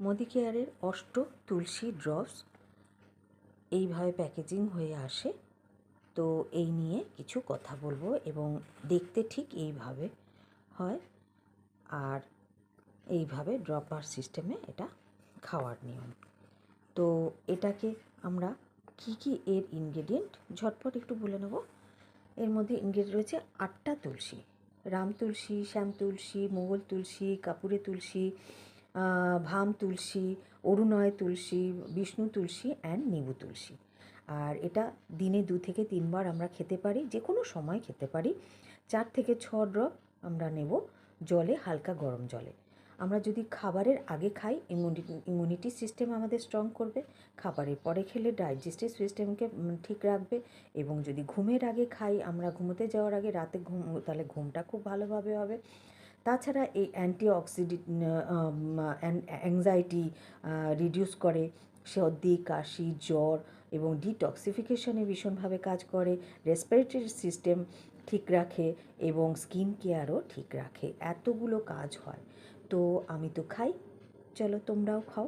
মোদিকেয়ারের অষ্ট তুলসী ড্রপস এইভাবে প্যাকেজিং হয়ে আসে। তো এই নিয়ে কিছু কথা বলবো এবং দেখতে ঠিক এইভাবে হয় আর এইভাবে ড্রপার সিস্টেমে এটা খাওয়ার নিয়ম। তো এটাকে আমরা কি এর ইনগ্রেডিয়েন্ট ঝটপট একটু বলে নেব। এর মধ্যে ইনগ্রেডিয়েন্ট রয়েছে 8টা তুলসী, রাম তুলসী, শ্যাম তুলসী, মোগল তুলসী, কাপুরে তুলসী, ভাম তুলসী, অরুণয় তুলসী, বিষ্ণু তুলসী অ্যান্ড নিবু তুলসী। আর এটা দিনে 2 থেকে 3 বার আমরা খেতে পারি, যে কোনো সময় খেতে পারি। 4 থেকে 6 ড্রপ আমরা নেব জলে, হালকা গরম জলে। আমরা যদি খাবারের আগে খাই ইমিউনিটি সিস্টেম আমাদের স্ট্রং করবে, খাবারের পরে খেলে ডাইজেস্টিভ সিস্টেমকে ঠিক রাখবে, এবং যদি ঘুমের আগে খাই আমরা ঘুমোতে যাওয়ার আগে রাতে তাহলে ঘুমটা খুব ভালোভাবে হবে। তাছাড়া এই অ্যাংজাইটি রিডিউস করে, সর্দি, কাশি, জ্বর এবং ডিটক্সিফিকেশনে ভীষণভাবে কাজ করে, রেসপিরেটরি সিস্টেম ঠিক রাখে এবং স্কিন কেয়ারও ঠিক রাখে। এতগুলো কাজ হয়। তো আমি তো খাই, চলো তোমরাও খাও।